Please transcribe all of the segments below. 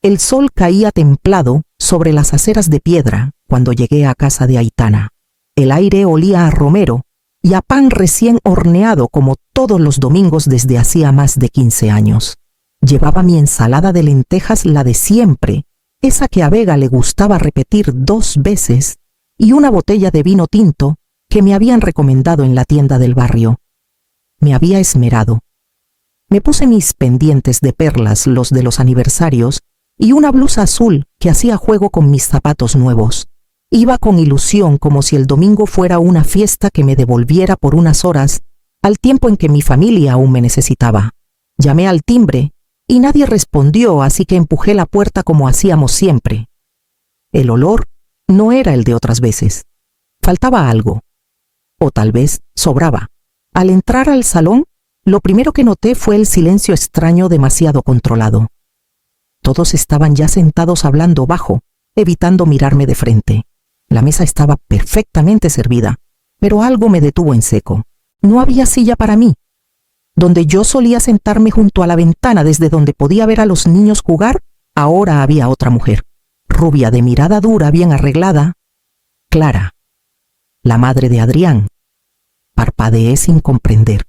El sol caía templado sobre las aceras de piedra cuando llegué a casa de Aitana. El aire olía a romero y a pan recién horneado como todos los domingos desde hacía más de 15 años. Llevaba mi ensalada de lentejas, la de siempre, esa que a Vega le gustaba repetir 2 veces, y una botella de vino tinto que me habían recomendado en la tienda del barrio. Me había esmerado. Me puse mis pendientes de perlas, los de los aniversarios, y una blusa azul que hacía juego con mis zapatos nuevos. Iba con ilusión como si el domingo fuera una fiesta que me devolviera por unas horas al tiempo en que mi familia aún me necesitaba. Llamé al timbre y nadie respondió, así que empujé la puerta como hacíamos siempre. El olor no era el de otras veces. Faltaba algo. O tal vez sobraba. Al entrar al salón, lo primero que noté fue el silencio extraño, demasiado controlado. Todos estaban ya sentados hablando bajo, evitando mirarme de frente. La mesa estaba perfectamente servida, pero algo me detuvo en seco. No había silla para mí. Donde yo solía sentarme junto a la ventana desde donde podía ver a los niños jugar, ahora había otra mujer, rubia, de mirada dura, bien arreglada. Clara, la madre de Adrián. Parpadeé sin comprender.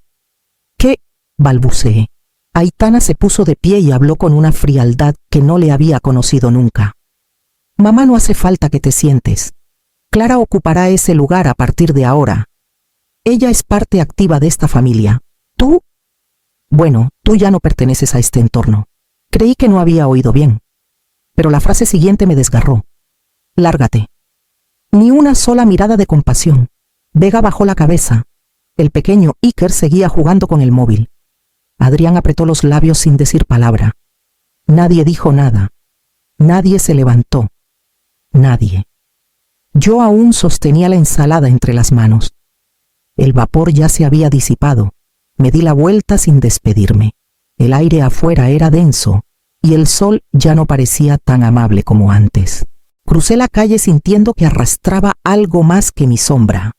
¿Qué? Balbuceé. Aitana se puso de pie y habló con una frialdad que no le había conocido nunca. Mamá, no hace falta que te sientes. Clara ocupará ese lugar a partir de ahora. Ella es parte activa de esta familia. ¿Tú? Bueno, tú ya no perteneces a este entorno. Creí que no había oído bien. Pero la frase siguiente me desgarró. Lárgate. Ni una sola mirada de compasión. Vega bajó la cabeza. El pequeño Iker seguía jugando con el móvil. Adrián apretó los labios sin decir palabra. Nadie dijo nada. Nadie se levantó. Nadie. Yo aún sostenía la ensalada entre las manos. El vapor ya se había disipado. Me di la vuelta sin despedirme. El aire afuera era denso y el sol ya no parecía tan amable como antes. Crucé la calle sintiendo que arrastraba algo más que mi sombra.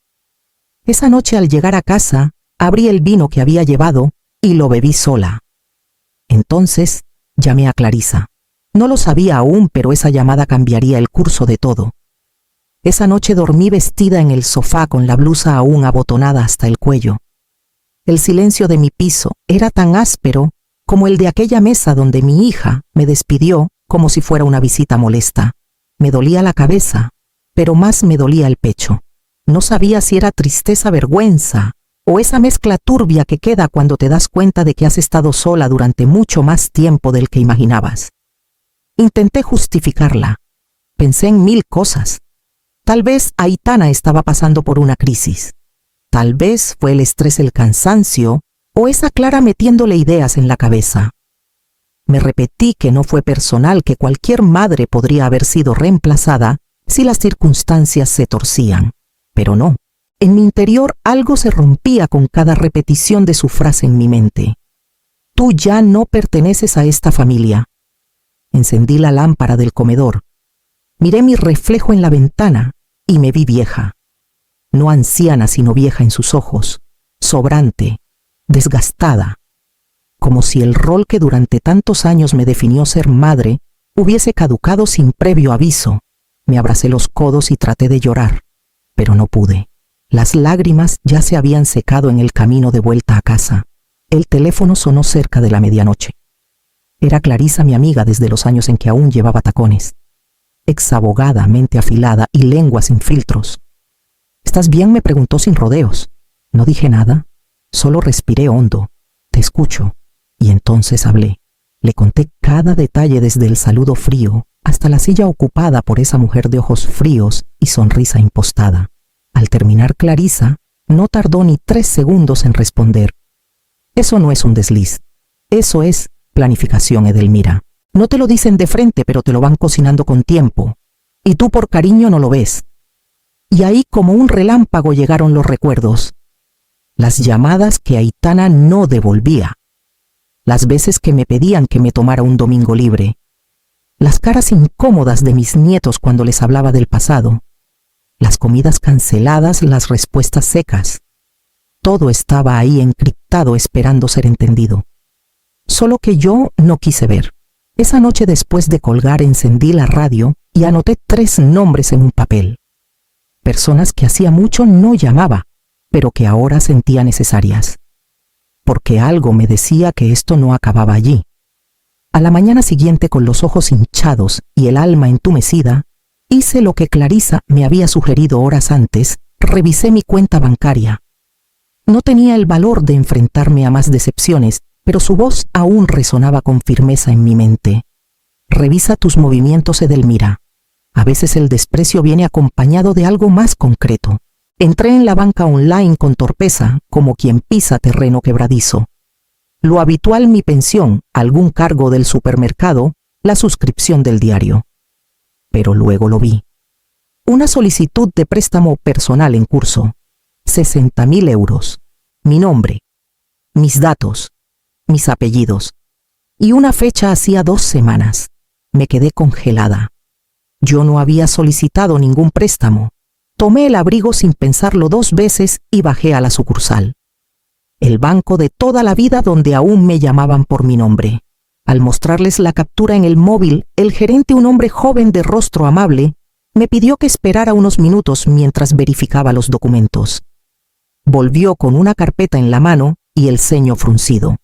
Esa noche, al llegar a casa, abrí el vino que había llevado y lo bebí sola. Entonces llamé a Clarisa. No lo sabía aún, pero esa llamada cambiaría el curso de todo. Esa noche dormí vestida en el sofá con la blusa aún abotonada hasta el cuello. El silencio de mi piso era tan áspero como el de aquella mesa donde mi hija me despidió como si fuera una visita molesta. Me dolía la cabeza, pero más me dolía el pecho. No sabía si era tristeza, vergüenza o esa mezcla turbia que queda cuando te das cuenta de que has estado sola durante mucho más tiempo del que imaginabas. Intenté justificarla. Pensé en 1000 cosas. Tal vez Aitana estaba pasando por una crisis. Tal vez fue el estrés, el cansancio o esa Clara metiéndole ideas en la cabeza. Me repetí que no fue personal, que cualquier madre podría haber sido reemplazada si las circunstancias se torcían. Pero no. En mi interior algo se rompía con cada repetición de su frase en mi mente. Tú ya no perteneces a esta familia. Encendí la lámpara del comedor. Miré mi reflejo en la ventana y me vi vieja. No anciana, sino vieja en sus ojos, sobrante, desgastada, como si el rol que durante tantos años me definió ser madre hubiese caducado sin previo aviso. Me abracé los codos y traté de llorar, pero no pude. Las lágrimas ya se habían secado en el camino de vuelta a casa. El teléfono sonó cerca de la medianoche. Era Clarisa, mi amiga desde los años en que aún llevaba tacones. Exabogada, mente afilada y lengua sin filtros. ¿Estás bien?, me preguntó sin rodeos. No dije nada, solo respiré hondo. Te escucho. Y entonces hablé. Le conté cada detalle, desde el saludo frío hasta la silla ocupada por esa mujer de ojos fríos y sonrisa impostada. Al terminar, Clarisa no tardó ni 3 segundos en responder. Eso no es un desliz. Eso es planificación, Edelmira. No te lo dicen de frente, pero te lo van cocinando con tiempo. Y tú por cariño no lo ves. Y ahí, como un relámpago, llegaron los recuerdos. Las llamadas que Aitana no devolvía. Las veces que me pedían que me tomara un domingo libre. Las caras incómodas de mis nietos cuando les hablaba del pasado. Las comidas canceladas, las respuestas secas. Todo estaba ahí encriptado, esperando ser entendido. Solo que yo no quise ver. Esa noche, después de colgar, encendí la radio y anoté 3 nombres en un papel. Personas que hacía mucho no llamaba, pero que ahora sentía necesarias. Porque algo me decía que esto no acababa allí. A la mañana siguiente, con los ojos hinchados y el alma entumecida, hice lo que Clarisa me había sugerido horas antes: revisé mi cuenta bancaria. No tenía el valor de enfrentarme a más decepciones, pero su voz aún resonaba con firmeza en mi mente. Revisa tus movimientos, Edelmira. A veces el desprecio viene acompañado de algo más concreto. Entré en la banca online con torpeza, como quien pisa terreno quebradizo. Lo habitual: mi pensión, algún cargo del supermercado, la suscripción del diario. Pero luego lo vi. Una solicitud de préstamo personal en curso. 60.000 euros. Mi nombre, mis datos, mis apellidos. Y una fecha hacía 2 semanas. Me quedé congelada. Yo no había solicitado ningún préstamo. Tomé el abrigo sin pensarlo 2 veces y bajé a la sucursal. El banco de toda la vida, donde aún me llamaban por mi nombre. Al mostrarles la captura en el móvil, el gerente, un hombre joven de rostro amable, me pidió que esperara unos minutos mientras verificaba los documentos. Volvió con una carpeta en la mano y el ceño fruncido.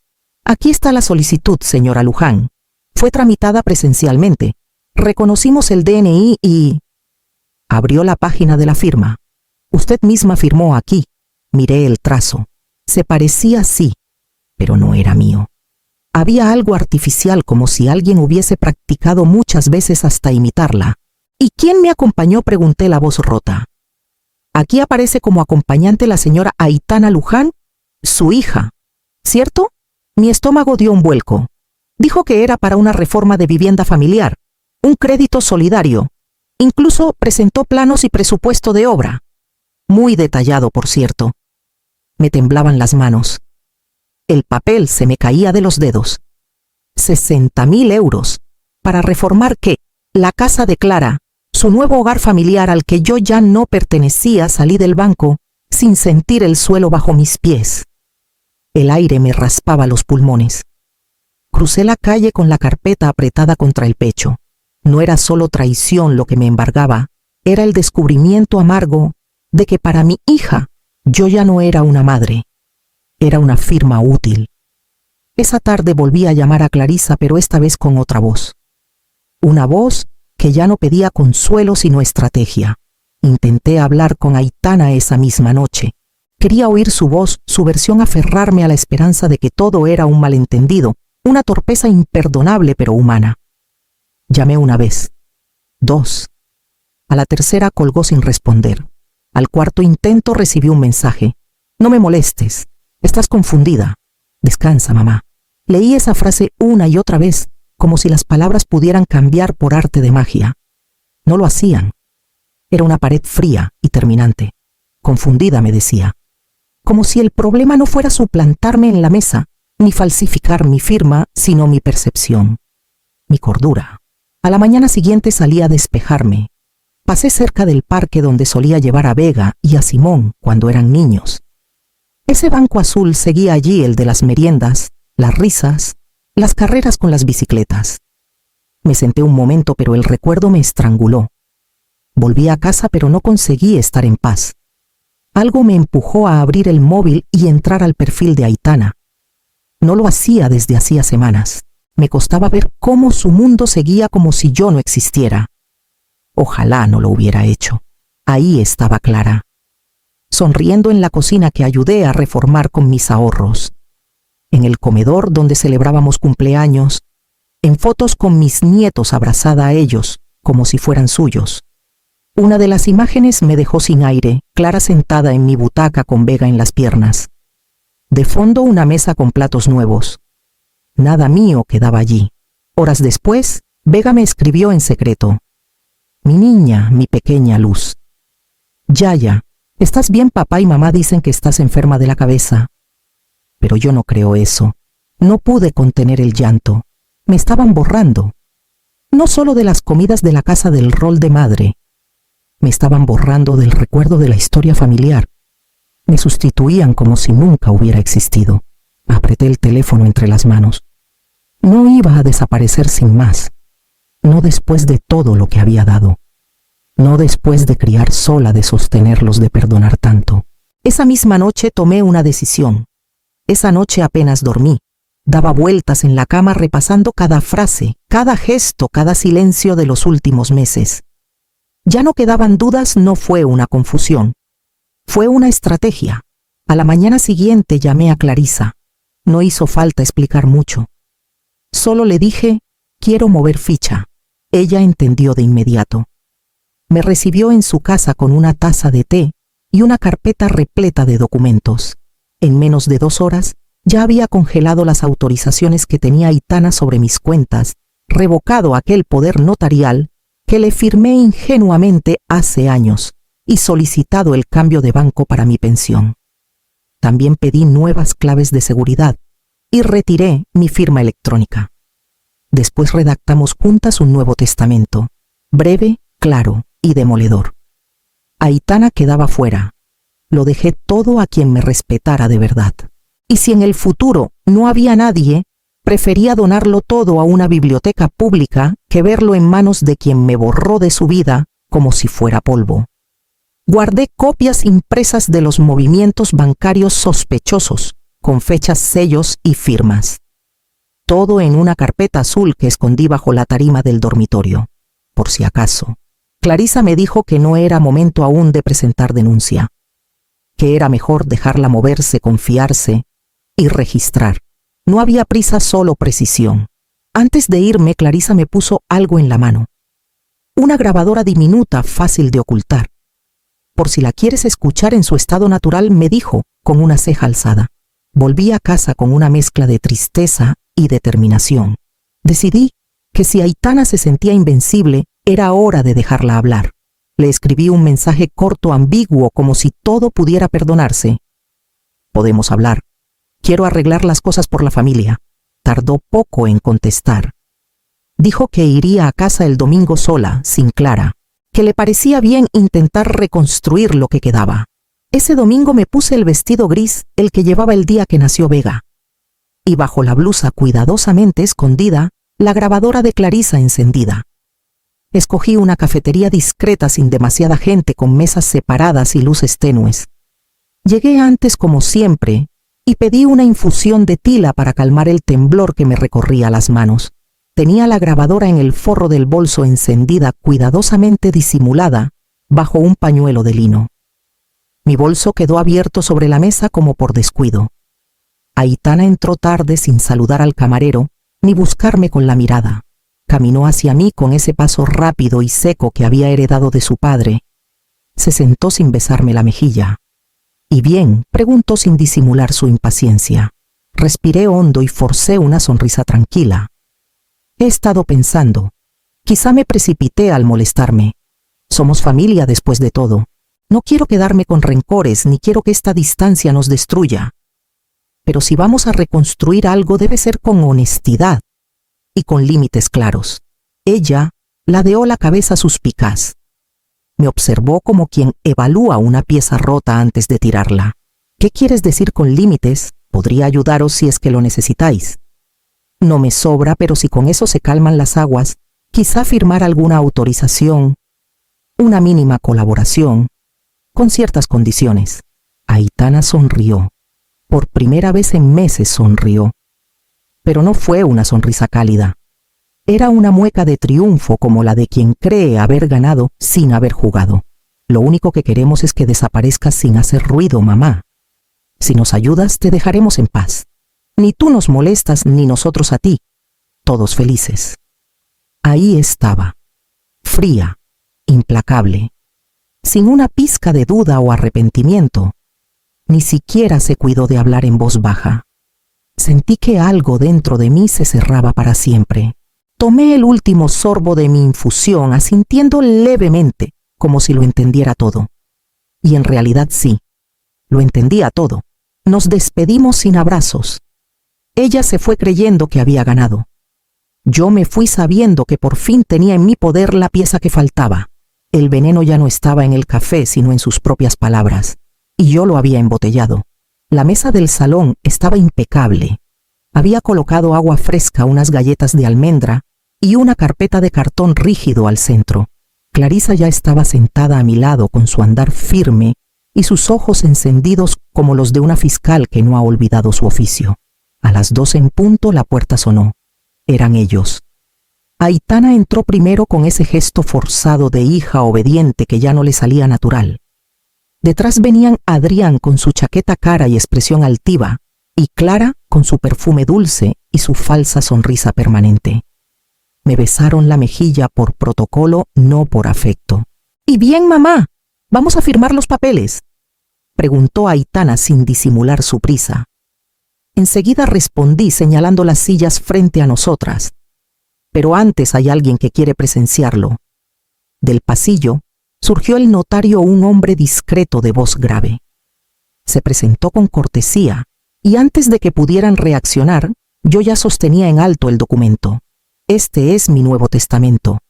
Aquí está la solicitud, señora Luján. Fue tramitada presencialmente. Reconocimos el DNI y... Abrió la página de la firma. Usted misma firmó aquí. Miré el trazo. Se parecía, sí, pero no era mío. Había algo artificial, como si alguien hubiese practicado muchas veces hasta imitarla. ¿Y quién me acompañó?, pregunté, la voz rota. Aquí aparece como acompañante la señora Aitana Luján, su hija. ¿Cierto? Mi estómago dio un vuelco. Dijo que era para una reforma de vivienda familiar, un crédito solidario. Incluso presentó planos y presupuesto de obra. Muy detallado, por cierto. Me temblaban las manos. El papel se me caía de los dedos. 60.000 euros. ¿Para reformar qué? La casa de Clara, su nuevo hogar familiar al que yo ya no pertenecía. Salí del banco sin sentir el suelo bajo mis pies. El aire me raspaba los pulmones. Crucé la calle con la carpeta apretada contra el pecho. No era solo traición lo que me embargaba, era el descubrimiento amargo de que para mi hija yo ya no era una madre, era una firma útil. Esa tarde volví a llamar a Clarisa, pero esta vez con otra voz. Una voz que ya no pedía consuelo sino estrategia. Intenté hablar con Aitana esa misma noche. Quería oír su voz, su versión, aferrarme a la esperanza de que todo era un malentendido, una torpeza imperdonable pero humana. Llamé una vez, 2. A la tercera colgó sin responder. Al cuarto intento recibí un mensaje. No me molestes. Estás confundida. Descansa, mamá. Leí esa frase una y otra vez, como si las palabras pudieran cambiar por arte de magia. No lo hacían. Era una pared fría y terminante. Confundida, me decía. Como si el problema no fuera suplantarme en la mesa, ni falsificar mi firma, sino mi percepción. Mi cordura. A la mañana siguiente salí a despejarme. Pasé cerca del parque donde solía llevar a Vega y a Simón cuando eran niños. Ese banco azul seguía allí, el de las meriendas, las risas, las carreras con las bicicletas. Me senté un momento, pero el recuerdo me estranguló. Volví a casa, pero no conseguí estar en paz. Algo me empujó a abrir el móvil y entrar al perfil de Aitana. No lo hacía desde hacía semanas. Me costaba ver cómo su mundo seguía como si yo no existiera. Ojalá no lo hubiera hecho. Ahí estaba Clara, sonriendo en la cocina que ayudé a reformar con mis ahorros, en el comedor donde celebrábamos cumpleaños, en fotos con mis nietos abrazada a ellos como si fueran suyos. Una de las imágenes me dejó sin aire, Clara sentada en mi butaca con Vega en las piernas. De fondo, una mesa con platos nuevos. Nada mío quedaba allí. Horas después, Vega me escribió en secreto. Mi niña, mi pequeña luz. Yaya, ¿estás bien? Papá y mamá dicen que estás enferma de la cabeza. Pero yo no creo eso. No pude contener el llanto. Me estaban borrando. No solo de las comidas de la casa del rol de madre. Me estaban borrando del recuerdo de la historia familiar. Me sustituían como si nunca hubiera existido. Apreté el teléfono entre las manos. No iba a desaparecer sin más, no después de todo lo que había dado, no después de criar sola, de sostenerlos, de perdonar tanto. Esa misma noche tomé una decisión. Esa noche apenas dormí. Daba vueltas en la cama repasando cada frase, cada gesto, cada silencio de los últimos meses. Ya no quedaban dudas, no fue una confusión. Fue una estrategia. A la mañana siguiente llamé a Clarisa. No hizo falta explicar mucho. Solo le dije, quiero mover ficha. Ella entendió de inmediato. Me recibió en su casa con una taza de té y una carpeta repleta de documentos. En menos de 2 horas, ya había congelado las autorizaciones que tenía Aitana sobre mis cuentas, revocado aquel poder notarial que le firmé ingenuamente hace años y solicitado el cambio de banco para mi pensión. También pedí nuevas claves de seguridad y retiré mi firma electrónica. Después redactamos juntas un nuevo testamento, breve, claro y demoledor. Aitana quedaba fuera. Lo dejé todo a quien me respetara de verdad. Y si en el futuro no había nadie, prefería donarlo todo a una biblioteca pública que verlo en manos de quien me borró de su vida como si fuera polvo. Guardé copias impresas de los movimientos bancarios sospechosos, con fechas, sellos y firmas. Todo en una carpeta azul que escondí bajo la tarima del dormitorio, por si acaso. Clarisa me dijo que no era momento aún de presentar denuncia, que era mejor dejarla moverse, confiarse y registrar. No había prisa, solo precisión. Antes de irme, Clarisa me puso algo en la mano. Una grabadora diminuta, fácil de ocultar. Por si la quieres escuchar en su estado natural, me dijo, con una ceja alzada. Volví a casa con una mezcla de tristeza y determinación. Decidí que si Aitana se sentía invencible, era hora de dejarla hablar. Le escribí un mensaje corto, ambiguo, como si todo pudiera perdonarse. Podemos hablar. Quiero arreglar las cosas por la familia. Tardó poco en contestar. Dijo que iría a casa el domingo sola, sin Clara, que le parecía bien intentar reconstruir lo que quedaba. Ese domingo me puse el vestido gris, el que llevaba el día que nació Vega. Y bajo la blusa cuidadosamente escondida, la grabadora de Clarisa encendida. Escogí una cafetería discreta sin demasiada gente, con mesas separadas y luces tenues. Llegué antes como siempre y pedí una infusión de tila para calmar el temblor que me recorría las manos. Tenía la grabadora en el forro del bolso, encendida, cuidadosamente disimulada, bajo un pañuelo de lino. Mi bolso quedó abierto sobre la mesa como por descuido. Aitana entró tarde, sin saludar al camarero ni buscarme con la mirada. Caminó hacia mí con ese paso rápido y seco que había heredado de su padre. Se sentó sin besarme la mejilla. ¿Y bien?, preguntó sin disimular su impaciencia. Respiré hondo y forcé una sonrisa tranquila. He estado pensando. Quizá me precipité al molestarme. Somos familia después de todo. No quiero quedarme con rencores, ni quiero que esta distancia nos destruya. Pero si vamos a reconstruir algo, debe ser con honestidad y con límites claros. Ella ladeó la cabeza suspicaz. Me observó como quien evalúa una pieza rota antes de tirarla. ¿Qué quieres decir con límites? Podría ayudaros si es que lo necesitáis. No me sobra, pero si con eso se calman las aguas, quizá firmar alguna autorización, una mínima colaboración, con ciertas condiciones. Aitana sonrió. Por primera vez en meses sonrió. Pero no fue una sonrisa cálida. Era una mueca de triunfo, como la de quien cree haber ganado sin haber jugado. Lo único que queremos es que desaparezcas sin hacer ruido, mamá. Si nos ayudas, te dejaremos en paz. Ni tú nos molestas, ni nosotros a ti. Todos felices. Ahí estaba, fría, implacable, sin una pizca de duda o arrepentimiento. Ni siquiera se cuidó de hablar en voz baja. Sentí que algo dentro de mí se cerraba para siempre. Tomé el último sorbo de mi infusión, asintiendo levemente, como si lo entendiera todo. Y en realidad sí, lo entendía todo. Nos despedimos sin abrazos. Ella se fue creyendo que había ganado. Yo me fui sabiendo que por fin tenía en mi poder la pieza que faltaba. El veneno ya no estaba en el café, sino en sus propias palabras. Y yo lo había embotellado. La mesa del salón estaba impecable. Había colocado agua fresca, unas galletas de almendra y una carpeta de cartón rígido al centro. Clarisa ya estaba sentada a mi lado con su andar firme y sus ojos encendidos como los de una fiscal que no ha olvidado su oficio. A las 12 en punto la puerta sonó. Eran ellos. Aitana entró primero con ese gesto forzado de hija obediente que ya no le salía natural. Detrás venían Adrián con su chaqueta cara y expresión altiva, y Clara con su perfume dulce y su falsa sonrisa permanente. Me besaron la mejilla por protocolo, no por afecto. «¿Y bien, mamá? ¿Vamos a firmar los papeles?», preguntó Aitana sin disimular su prisa. Enseguida respondí señalando las sillas frente a nosotras. «Pero antes hay alguien que quiere presenciarlo». Del pasillo surgió el notario, un hombre discreto de voz grave. Se presentó con cortesía, y antes de que pudieran reaccionar, yo ya sostenía en alto el documento. «Este es mi nuevo testamento.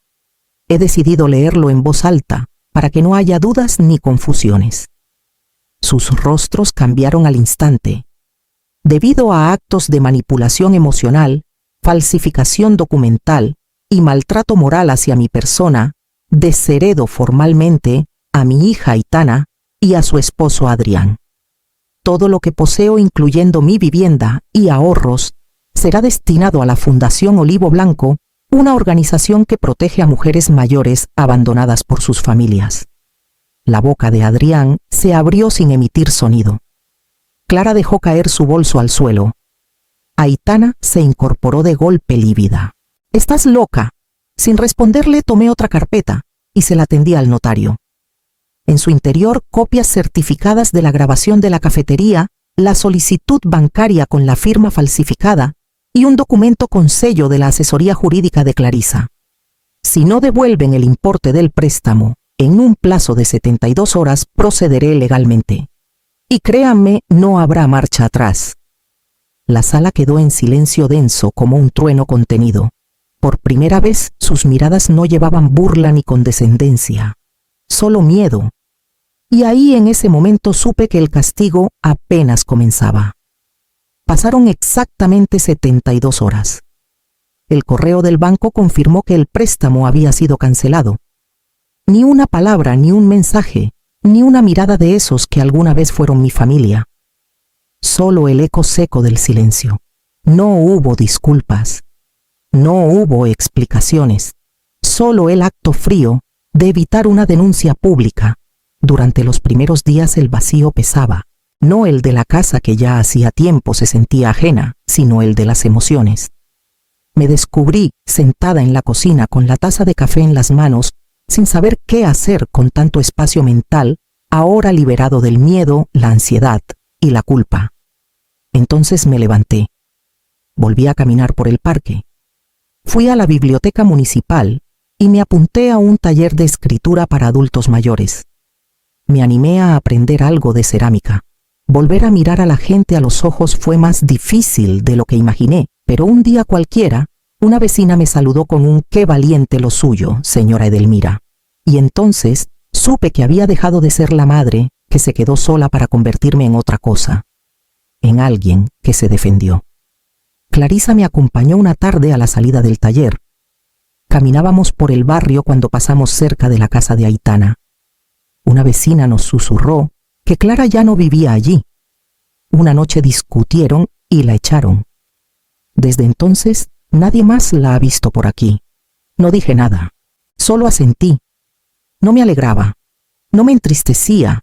He decidido leerlo en voz alta, para que no haya dudas ni confusiones». Sus rostros cambiaron al instante. Debido a actos de manipulación emocional, falsificación documental y maltrato moral hacia mi persona, desheredo formalmente a mi hija Aitana y a su esposo Adrián. Todo lo que poseo, incluyendo mi vivienda y ahorros, será destinado a la Fundación Olivo Blanco, una organización que protege a mujeres mayores abandonadas por sus familias. La boca de Adrián se abrió sin emitir sonido. Clara dejó caer su bolso al suelo. Aitana se incorporó de golpe lívida. «¿Estás loca?». Sin responderle, tomé otra carpeta y se la tendí al notario. En su interior, copias certificadas de la grabación de la cafetería, la solicitud bancaria con la firma falsificada y un documento con sello de la asesoría jurídica de Clarisa. Si no devuelven el importe del préstamo en un plazo de 72 horas, procederé legalmente. Y créanme, no habrá marcha atrás. La sala quedó en silencio denso como un trueno contenido. Por primera vez, sus miradas no llevaban burla ni condescendencia, solo miedo. Y ahí en ese momento supe que el castigo apenas comenzaba. Pasaron exactamente 72 horas. El correo del banco confirmó que el préstamo había sido cancelado. Ni una palabra, ni un mensaje, ni una mirada de esos que alguna vez fueron mi familia. Solo el eco seco del silencio. No hubo disculpas. No hubo explicaciones. Solo el acto frío de evitar una denuncia pública. Durante los primeros días el vacío pesaba. No el de la casa que ya hacía tiempo se sentía ajena, sino el de las emociones. Me descubrí sentada en la cocina con la taza de café en las manos, sin saber qué hacer con tanto espacio mental, ahora liberado del miedo, la ansiedad y la culpa. Entonces me levanté. Volví a caminar por el parque. Fui a la biblioteca municipal y me apunté a un taller de escritura para adultos mayores. Me animé a aprender algo de cerámica. Volver a mirar a la gente a los ojos fue más difícil de lo que imaginé, pero un día cualquiera, una vecina me saludó con un «Qué valiente lo suyo, señora Edelmira». Y entonces supe que había dejado de ser la madre que se quedó sola para convertirme en otra cosa, en alguien que se defendió. Clarisa me acompañó una tarde a la salida del taller. Caminábamos por el barrio cuando pasamos cerca de la casa de Aitana. Una vecina nos susurró que Clara ya no vivía allí. Una noche discutieron y la echaron. Desde entonces, nadie más la ha visto por aquí. No dije nada, solo asentí. No me alegraba, no me entristecía.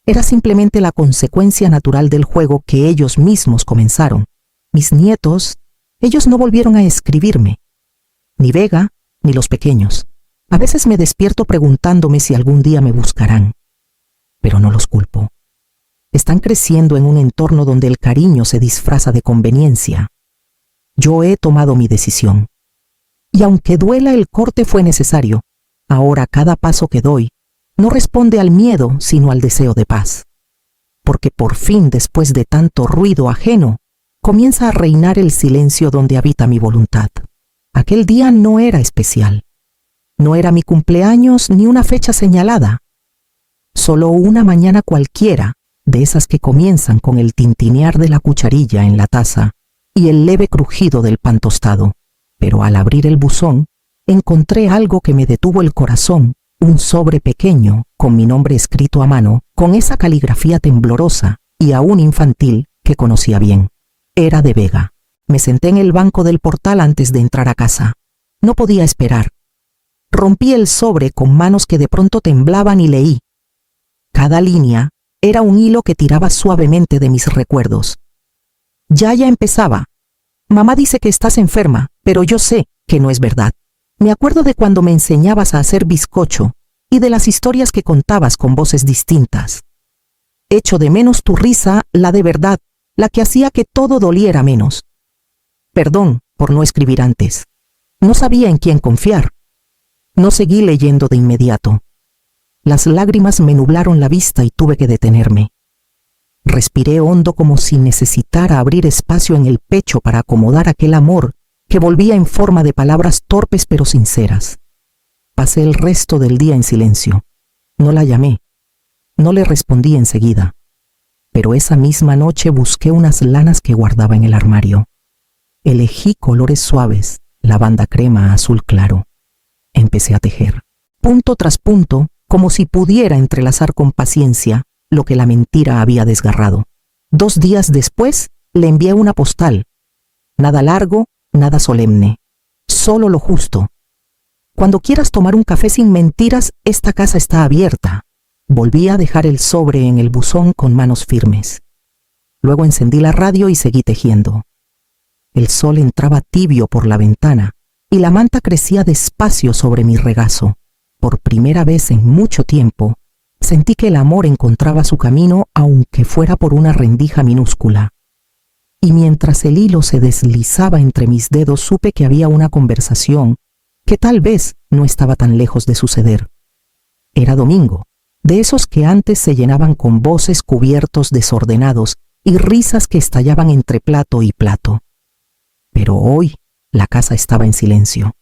Era simplemente la consecuencia natural del juego que ellos mismos comenzaron. Mis nietos, ellos no volvieron a escribirme. Ni Vega, ni los pequeños. A veces me despierto preguntándome si algún día me buscarán. Pero no los culpo. Están creciendo en un entorno donde el cariño se disfraza de conveniencia. Yo he tomado mi decisión. Y aunque duela, el corte fue necesario. Ahora cada paso que doy no responde al miedo, sino al deseo de paz. Porque por fin, después de tanto ruido ajeno, comienza a reinar el silencio donde habita mi voluntad. Aquel día no era especial. No era mi cumpleaños ni una fecha señalada. Solo una mañana cualquiera, de esas que comienzan con el tintinear de la cucharilla en la taza y el leve crujido del pan tostado. Pero al abrir el buzón, encontré algo que me detuvo el corazón, un sobre pequeño, con mi nombre escrito a mano, con esa caligrafía temblorosa y aún infantil que conocía bien. Era de Vega. Me senté en el banco del portal antes de entrar a casa. No podía esperar. Rompí el sobre con manos que de pronto temblaban y leí. Cada línea era un hilo que tiraba suavemente de mis recuerdos. Ya empezaba. Mamá dice que estás enferma, pero yo sé que no es verdad. Me acuerdo de cuando me enseñabas a hacer bizcocho y de las historias que contabas con voces distintas. Echo de menos tu risa, la de verdad, la que hacía que todo doliera menos. Perdón por no escribir antes. No sabía en quién confiar. No seguí leyendo de inmediato. Las lágrimas me nublaron la vista y tuve que detenerme. Respiré hondo como si necesitara abrir espacio en el pecho para acomodar aquel amor que volvía en forma de palabras torpes pero sinceras. Pasé el resto del día en silencio. No la llamé. No le respondí enseguida. Pero esa misma noche busqué unas lanas que guardaba en el armario. Elegí colores suaves, lavanda crema, azul claro. Empecé a tejer, punto tras punto, como si pudiera entrelazar con paciencia lo que la mentira había desgarrado. 2 días después le envié una postal. Nada largo, nada solemne. Solo lo justo. Cuando quieras tomar un café sin mentiras, esta casa está abierta. Volví a dejar el sobre en el buzón con manos firmes. Luego encendí la radio y seguí tejiendo. El sol entraba tibio por la ventana y la manta crecía despacio sobre mi regazo. Por primera vez en mucho tiempo, sentí que el amor encontraba su camino aunque fuera por una rendija minúscula. Y mientras el hilo se deslizaba entre mis dedos, supe que había una conversación que tal vez no estaba tan lejos de suceder. Era domingo, de esos que antes se llenaban con voces, cubiertos desordenados y risas que estallaban entre plato y plato. Pero hoy la casa estaba en silencio.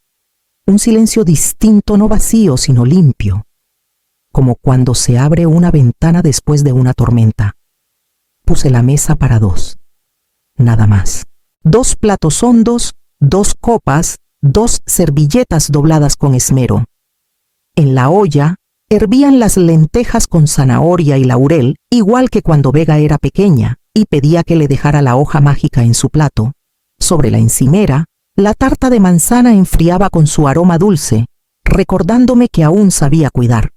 Un silencio distinto, no vacío, sino limpio, como cuando se abre una ventana después de una tormenta. Puse la mesa para 2. Nada más. 2 platos hondos, 2 copas, 2 servilletas dobladas con esmero. En la olla hervían las lentejas con zanahoria y laurel, igual que cuando Vega era pequeña y pedía que le dejara la hoja mágica en su plato. Sobre la encimera, la tarta de manzana enfriaba con su aroma dulce, recordándome que aún sabía cuidar.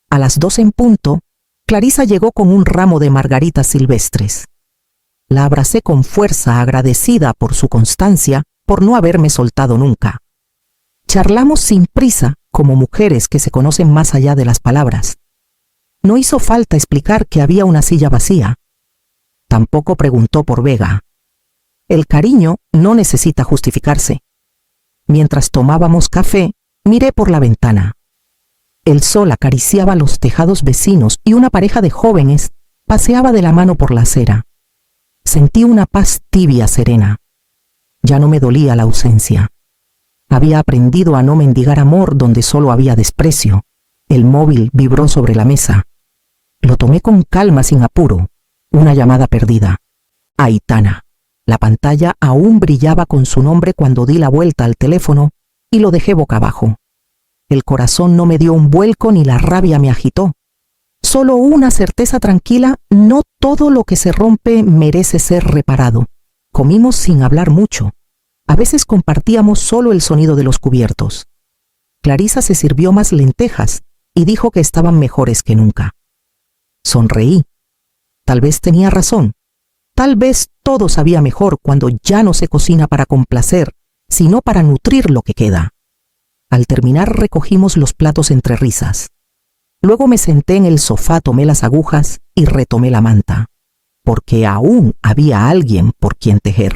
A las 2 en punto, Clarisa llegó con un ramo de margaritas silvestres. La abracé con fuerza, agradecida por su constancia, por no haberme soltado nunca. Charlamos sin prisa, como mujeres que se conocen más allá de las palabras. No hizo falta explicar que había una silla vacía. Tampoco preguntó por Vega. El cariño no necesita justificarse. Mientras tomábamos café, miré por la ventana. El sol acariciaba los tejados vecinos y una pareja de jóvenes paseaba de la mano por la acera. Sentí una paz tibia, serena. Ya no me dolía la ausencia. Había aprendido a no mendigar amor donde solo había desprecio. El móvil vibró sobre la mesa. Lo tomé con calma, sin apuro. Una llamada perdida. Aitana. La pantalla aún brillaba con su nombre cuando di la vuelta al teléfono y lo dejé boca abajo. El corazón no me dio un vuelco ni la rabia me agitó. Solo una certeza tranquila: no todo lo que se rompe merece ser reparado. Comimos sin hablar mucho. A veces compartíamos solo el sonido de los cubiertos. Clarisa se sirvió más lentejas y dijo que estaban mejores que nunca. Sonreí. Tal vez tenía razón. Tal vez todo sabía mejor cuando ya no se cocina para complacer, sino para nutrir lo que queda. Al terminar recogimos los platos entre risas. Luego me senté en el sofá, tomé las agujas y retomé la manta, porque aún había alguien por quien tejer.